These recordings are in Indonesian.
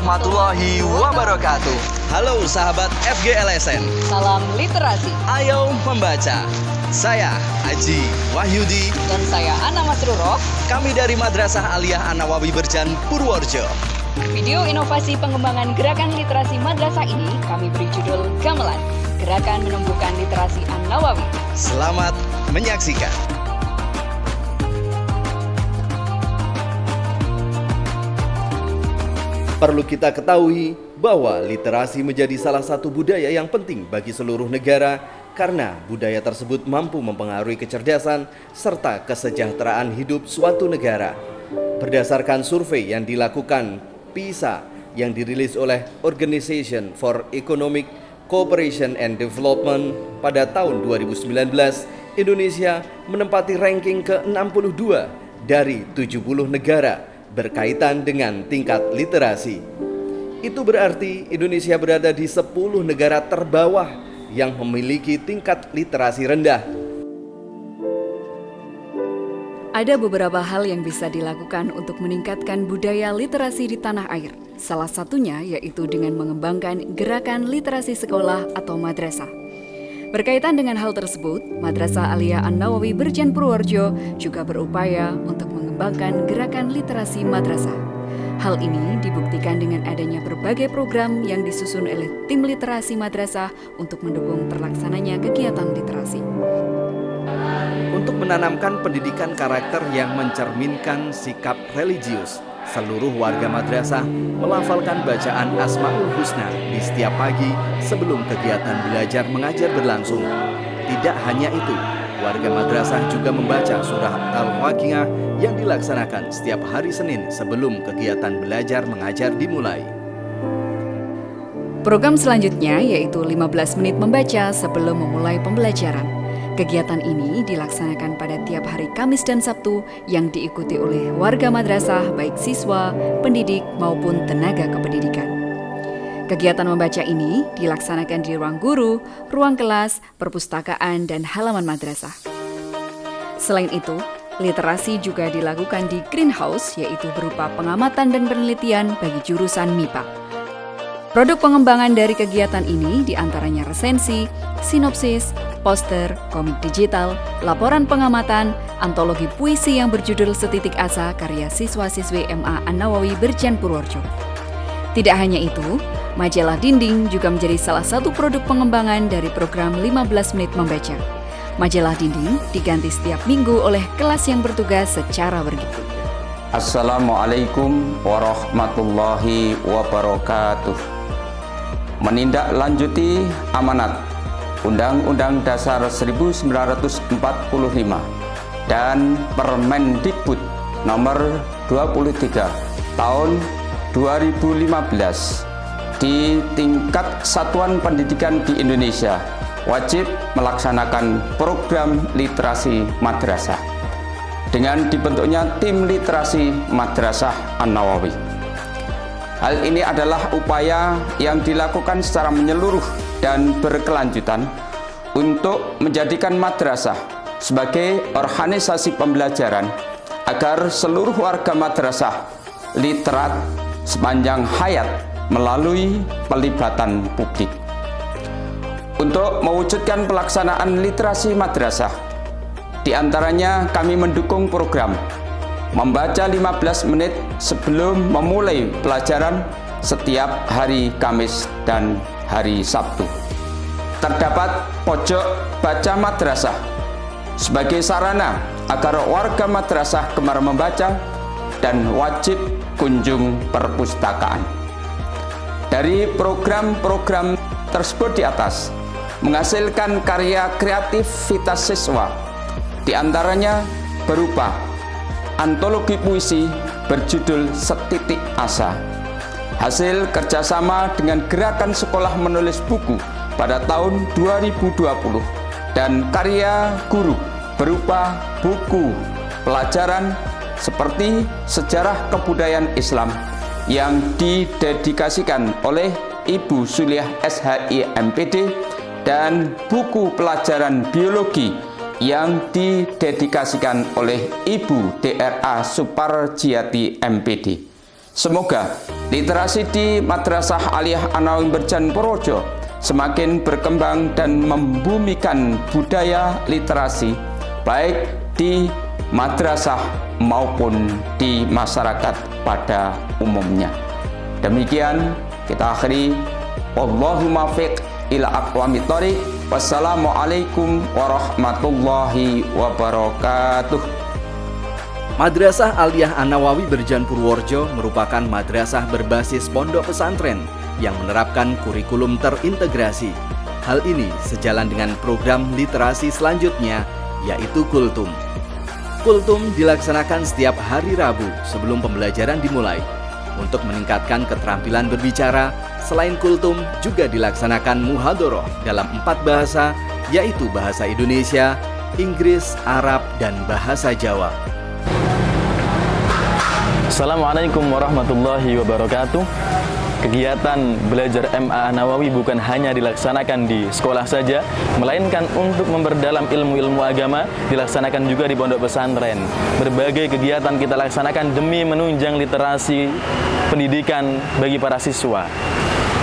warahmatullahi wabarakatuh. Halo sahabat FGLSN. Salam literasi. Ayo membaca. Saya Haji Wahyudi Dan saya Ana Masruroh. Kami dari Madrasah Aliyah An-Nawawi Berjan, Purworejo. Video inovasi pengembangan gerakan literasi madrasah ini kami beri judul Gamelan, Gerakan Menumbuhkan Literasi An-Nawawi. Selamat menyaksikan. Perlu kita ketahui bahwa literasi menjadi salah satu budaya yang penting bagi seluruh negara karena budaya tersebut mampu mempengaruhi kecerdasan serta kesejahteraan hidup suatu negara. Berdasarkan survei yang dilakukan PISA yang dirilis oleh Organization for Economic Cooperation and Development pada tahun 2019, Indonesia menempati ranking ke-62 dari 70 negara berkaitan dengan tingkat literasi. Itu berarti Indonesia berada di 10 negara terbawah yang memiliki tingkat literasi rendah. Ada beberapa hal yang bisa dilakukan untuk meningkatkan budaya literasi di tanah air. Salah satunya yaitu dengan mengembangkan gerakan literasi sekolah atau madrasah. Berkaitan dengan hal tersebut, Madrasah Aliyah An-Nawawi Berjan Purworejo juga berupaya untuk mengembangkan gerakan literasi madrasah. Hal ini dibuktikan dengan adanya berbagai program yang disusun oleh tim literasi madrasah untuk mendukung terlaksananya kegiatan literasi. Untuk menanamkan pendidikan karakter yang mencerminkan sikap religius, seluruh warga madrasah melafalkan bacaan Asmaul Husna di setiap pagi sebelum kegiatan belajar mengajar berlangsung. Tidak hanya itu, warga madrasah juga membaca surah Al-Waqiah yang dilaksanakan setiap hari Senin sebelum kegiatan belajar mengajar dimulai. Program selanjutnya yaitu 15 menit membaca sebelum memulai pembelajaran. Kegiatan ini dilaksanakan pada tiap hari Kamis dan Sabtu yang diikuti oleh warga madrasah baik siswa, pendidik maupun tenaga kependidikan. Kegiatan membaca ini dilaksanakan di ruang guru, ruang kelas, perpustakaan, dan halaman madrasah. Selain itu, literasi juga dilakukan di greenhouse yaitu berupa pengamatan dan penelitian bagi jurusan MIPA. Produk pengembangan dari kegiatan ini diantaranya resensi, sinopsis, poster, komik digital, laporan pengamatan, antologi puisi yang berjudul Setitik Asa karya siswa-siswi MA An-Nawawi Berjan Purworejo. Tidak hanya itu, majalah dinding juga menjadi salah satu produk pengembangan dari program 15 menit membaca. Majalah dinding diganti setiap minggu oleh kelas yang bertugas secara bergilir. Assalamualaikum warahmatullahi wabarakatuh. Menindaklanjuti amanat Undang-Undang Dasar 1945 dan Permendikbud Nomor 23 Tahun 2015 di tingkat satuan pendidikan di Indonesia wajib melaksanakan program literasi madrasah dengan dibentuknya tim literasi Madrasah An-Nawawi. Hal ini adalah upaya yang dilakukan secara menyeluruh dan berkelanjutan untuk menjadikan madrasah sebagai organisasi pembelajaran agar seluruh warga madrasah literat sepanjang hayat melalui pelibatan publik. Untuk mewujudkan pelaksanaan literasi madrasah, diantaranya kami mendukung program membaca 15 menit sebelum memulai pelajaran setiap hari Kamis dan hari Sabtu. Terdapat pojok baca madrasah sebagai sarana agar warga madrasah gemar membaca dan wajib kunjung perpustakaan. Dari program-program tersebut di atas menghasilkan karya kreativitas siswa, diantaranya berupa antologi puisi berjudul Setitik Asa, hasil kerjasama dengan Gerakan Sekolah Menulis Buku pada tahun 2020, dan karya guru berupa buku pelajaran seperti Sejarah Kebudayaan Islam yang didedikasikan oleh Ibu Suliah SHI MPD dan buku pelajaran biologi yang didedikasikan oleh Ibu DRA Suparjiati MPD. Semoga literasi di Madrasah Aliyah An-Nawawi Berjan Purworejo semakin berkembang dan membumikan budaya literasi baik di madrasah maupun di masyarakat pada umumnya. Demikian kita akhiri. Wallahu muwaffiq ila aqwamit thoriq. Wassalamualaikum warahmatullahi wabarakatuh. Madrasah Aliyah An-Nawawi Berjan Purworejo merupakan madrasah berbasis pondok pesantren yang menerapkan kurikulum terintegrasi. Hal ini sejalan dengan program literasi selanjutnya, yaitu Kultum. Kultum dilaksanakan setiap hari Rabu sebelum pembelajaran dimulai. Untuk meningkatkan keterampilan berbicara, selain Kultum juga dilaksanakan muhadharah dalam 4 bahasa, yaitu bahasa Indonesia, Inggris, Arab, dan bahasa Jawa. Assalamualaikum warahmatullahi wabarakatuh. Kegiatan belajar MA Nawawi bukan hanya dilaksanakan di sekolah saja, melainkan untuk memperdalam ilmu-ilmu agama dilaksanakan juga di pondok pesantren. Berbagai kegiatan kita laksanakan demi menunjang literasi pendidikan bagi para siswa.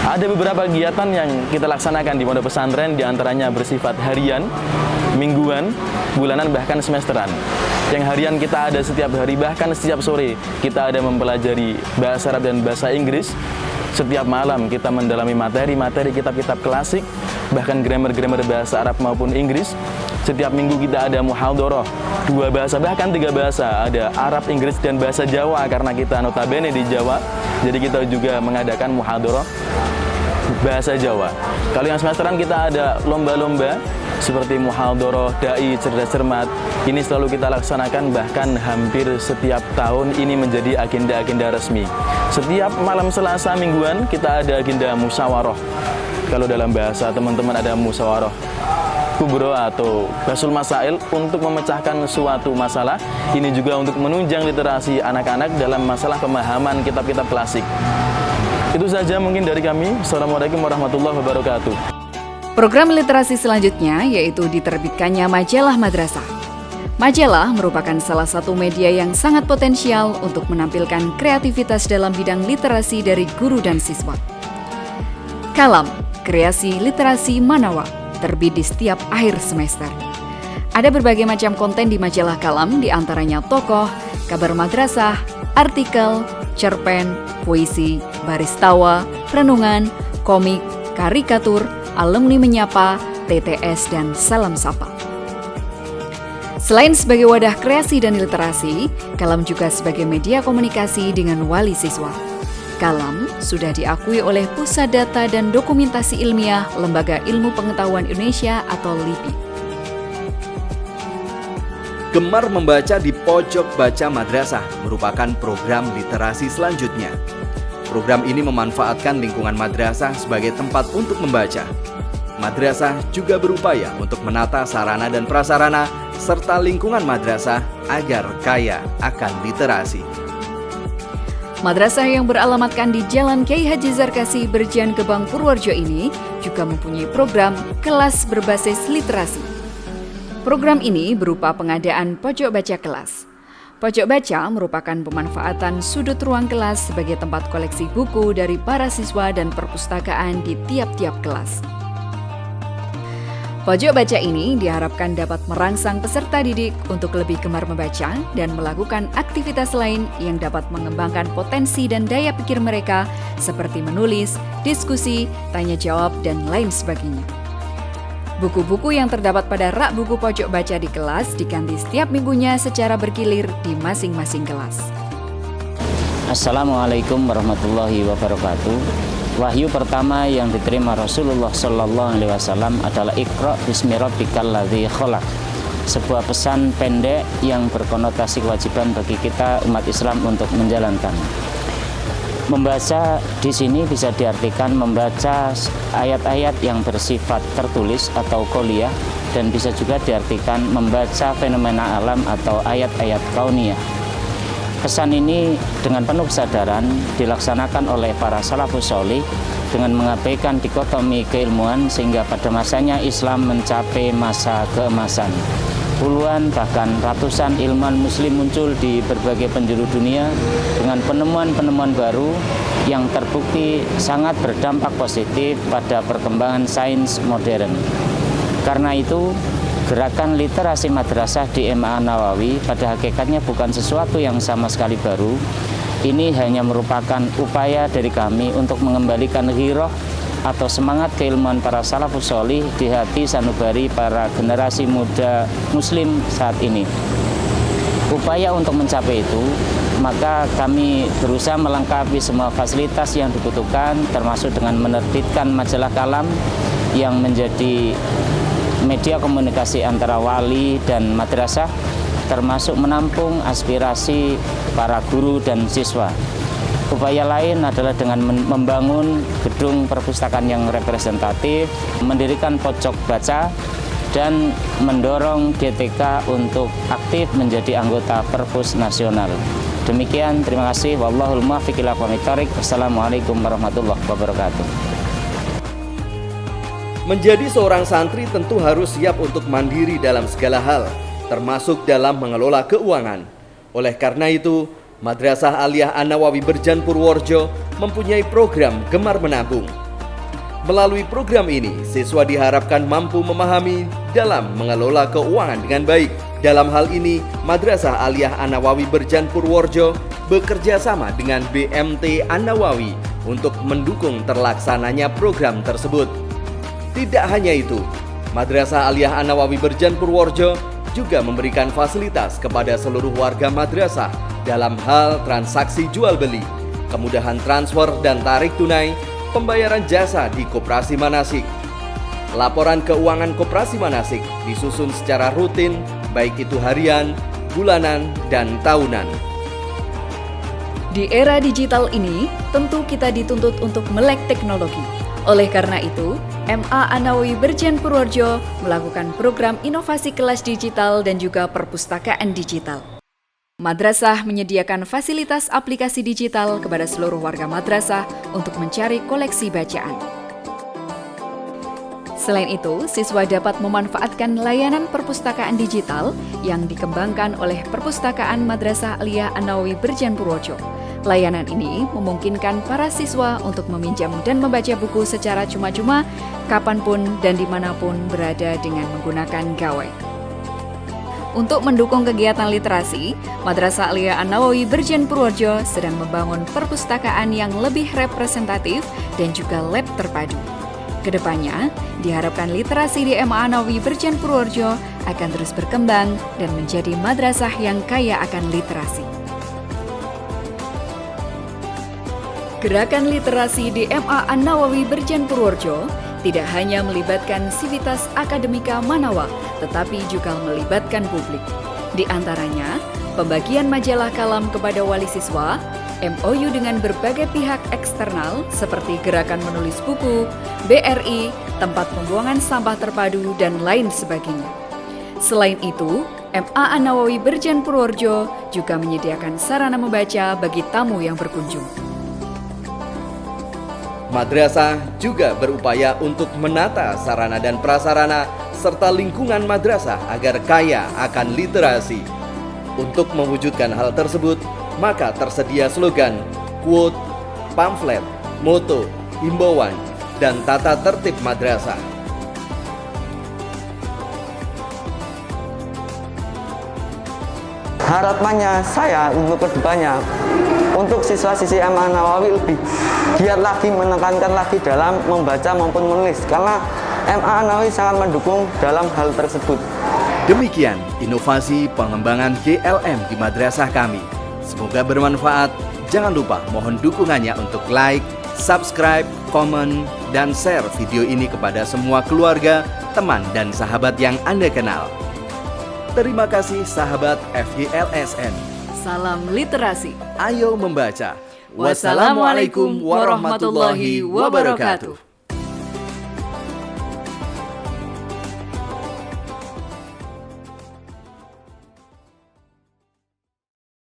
Ada beberapa kegiatan yang kita laksanakan di pondok pesantren, diantaranya bersifat harian, mingguan, bulanan, bahkan semesteran. Yang harian kita ada setiap hari, bahkan setiap sore kita ada mempelajari bahasa Arab dan bahasa Inggris. Setiap malam kita mendalami materi-materi kitab-kitab klasik, bahkan grammar-grammar bahasa Arab maupun Inggris. Setiap minggu kita ada muhadharah 2 bahasa, bahkan 3 bahasa. Ada Arab, Inggris, dan bahasa Jawa karena kita notabene di Jawa. Jadi kita juga mengadakan muhadharah bahasa Jawa. Kalau yang semesteran kita ada lomba-lomba seperti muhadharah dai cerdas cermat. Ini selalu kita laksanakan, bahkan hampir setiap tahun ini menjadi agenda-agenda resmi. Setiap malam Selasa mingguan kita ada agenda musyawarah. Kalau dalam bahasa teman-teman ada musyawarah kubro atau basul masail untuk memecahkan suatu masalah. Ini juga untuk menunjang literasi anak-anak dalam masalah pemahaman kitab-kitab klasik. Itu saja mungkin dari kami. Assalamualaikum warahmatullahi wabarakatuh. Program literasi selanjutnya yaitu diterbitkannya majalah madrasah. Majalah merupakan salah satu media yang sangat potensial untuk menampilkan kreativitas dalam bidang literasi dari guru dan siswa. Kalam, kreasi literasi Manawa, terbit di setiap akhir semester. Ada berbagai macam konten di majalah Kalam, diantaranya tokoh, kabar madrasah, artikel, cerpen, puisi, baris tawa, renungan, komik, karikatur, alumni menyapa, TTS, dan salam sapa. Selain sebagai wadah kreasi dan literasi, Kalam juga sebagai media komunikasi dengan wali siswa. Kalam sudah diakui oleh Pusat Data dan Dokumentasi Ilmiah Lembaga Ilmu Pengetahuan Indonesia atau LIPI. Gemar membaca di Pojok Baca Madrasah merupakan program literasi selanjutnya. Program ini memanfaatkan lingkungan madrasah sebagai tempat untuk membaca. Madrasah juga berupaya untuk menata sarana dan prasarana serta lingkungan madrasah agar kaya akan literasi. Madrasah yang beralamatkan di Jalan Kiai Haji Zarkasi Berjan Gebang Purworejo ini juga mempunyai program kelas berbasis literasi. Program ini berupa pengadaan pojok baca kelas. Pojok baca merupakan pemanfaatan sudut ruang kelas sebagai tempat koleksi buku dari para siswa dan perpustakaan di tiap-tiap kelas. Pojok baca ini diharapkan dapat merangsang peserta didik untuk lebih gemar membaca dan melakukan aktivitas lain yang dapat mengembangkan potensi dan daya pikir mereka seperti menulis, diskusi, tanya jawab, dan lain sebagainya. Buku-buku yang terdapat pada rak buku pojok baca di kelas diganti setiap minggunya secara bergilir di masing-masing kelas. Assalamualaikum warahmatullahi wabarakatuh. Wahyu pertama yang diterima Rasulullah Sallallahu Alaihi Wasallam adalah Iqra bismi rabbikal ladzi khalaq. Sebuah pesan pendek yang berkonotasi kewajiban bagi kita umat Islam untuk menjalankan. Membaca di sini bisa diartikan membaca ayat-ayat yang bersifat tertulis atau qauliyah, dan bisa juga diartikan membaca fenomena alam atau ayat-ayat kauniyah. Pesan ini dengan penuh kesadaran dilaksanakan oleh para salafus sholih dengan mengabaikan dikotomi keilmuan, sehingga pada masanya Islam mencapai masa keemasan. puluhan bahkan ratusan ilmuwan muslim muncul di berbagai penjuru dunia dengan penemuan-penemuan baru yang terbukti sangat berdampak positif pada perkembangan sains modern. Karena itu, gerakan literasi madrasah di MA Nawawi pada hakikatnya bukan sesuatu yang sama sekali baru. Ini hanya merupakan upaya dari kami untuk mengembalikan ghirah atau semangat keilmuan para salafus sholih di hati sanubari para generasi muda muslim saat ini. Upaya untuk mencapai itu, maka kami berusaha melengkapi semua fasilitas yang dibutuhkan, termasuk dengan menerbitkan majalah kalam yang menjadi media komunikasi antara wali dan madrasah, termasuk menampung aspirasi para guru dan siswa. Upaya lain adalah dengan membangun gedung perpustakaan yang representatif, mendirikan pojok baca, dan mendorong GTK untuk aktif menjadi anggota Perpus Nasional. Demikian, terima kasih. Wallahul muwaffiq ila aqwamit thoriq. Wassalamualaikum warahmatullahi wabarakatuh. Menjadi seorang santri tentu harus siap untuk mandiri dalam segala hal, termasuk dalam mengelola keuangan. Oleh karena itu, Madrasah Aliyah An-Nawawi Berjan Purworejo mempunyai program Gemar Menabung. Melalui program ini, siswa diharapkan mampu memahami dalam mengelola keuangan dengan baik. Dalam hal ini, Madrasah Aliyah An-Nawawi Berjan Purworejo bekerja sama dengan BMT An-Nawawi untuk mendukung terlaksananya program tersebut. Tidak hanya itu, Madrasah Aliyah An-Nawawi Berjan Purworejo juga memberikan fasilitas kepada seluruh warga madrasah dalam hal transaksi jual beli, kemudahan transfer dan tarik tunai, pembayaran jasa di koperasi manasik. Laporan keuangan koperasi manasik disusun secara rutin, baik itu harian, bulanan, dan tahunan. Di era digital ini, tentu kita dituntut untuk melek teknologi. Oleh karena itu, MA An-Nawawi Berjan Purworejo melakukan program inovasi kelas digital dan juga perpustakaan digital. Madrasah menyediakan fasilitas aplikasi digital kepada seluruh warga madrasah untuk mencari koleksi bacaan. Selain itu, siswa dapat memanfaatkan layanan perpustakaan digital yang dikembangkan oleh Perpustakaan Madrasah Aliyah An-Nawawi Berjan Purworejo. Layanan ini memungkinkan para siswa untuk meminjam dan membaca buku secara cuma-cuma kapanpun dan dimanapun berada dengan menggunakan gawai. Untuk mendukung kegiatan literasi, Madrasah Aliyah An-Nawawi Berjan Purworejo sedang membangun perpustakaan yang lebih representatif dan juga lab terpadu. Kedepannya, diharapkan literasi di MA An-Nawawi Berjan Purworejo akan terus berkembang dan menjadi madrasah yang kaya akan literasi. Gerakan literasi di MA An-Nawawi Berjan Purworejo tidak hanya melibatkan sivitas akademika Manawa, tetapi juga melibatkan publik. Di antaranya, pembagian majalah kalam kepada wali siswa, MOU dengan berbagai pihak eksternal seperti gerakan menulis buku, BRI, tempat pembuangan sampah terpadu, dan lain sebagainya. Selain itu, MA An-Nawawi Berjan Purworejo juga menyediakan sarana membaca bagi tamu yang berkunjung. Madrasah juga berupaya untuk menata sarana dan prasarana serta lingkungan madrasah agar kaya akan literasi. Untuk mewujudkan hal tersebut, maka tersedia slogan, quote, pamflet, moto, himbauan, dan tata tertib madrasah. Harapannya saya untuk kedepannya, untuk siswa-siswi MA Nawawi lebih giat lagi, menekankan lagi dalam membaca maupun menulis, karena MA Nawawi sangat mendukung dalam hal tersebut. Demikian inovasi pengembangan GLM di madrasah kami. Semoga bermanfaat. Jangan lupa mohon dukungannya untuk like, subscribe, komen, dan share video ini kepada semua keluarga, teman, dan sahabat yang Anda kenal. Terima kasih sahabat FGLSN. Salam literasi. Ayo membaca. Wassalamualaikum warahmatullahi wabarakatuh.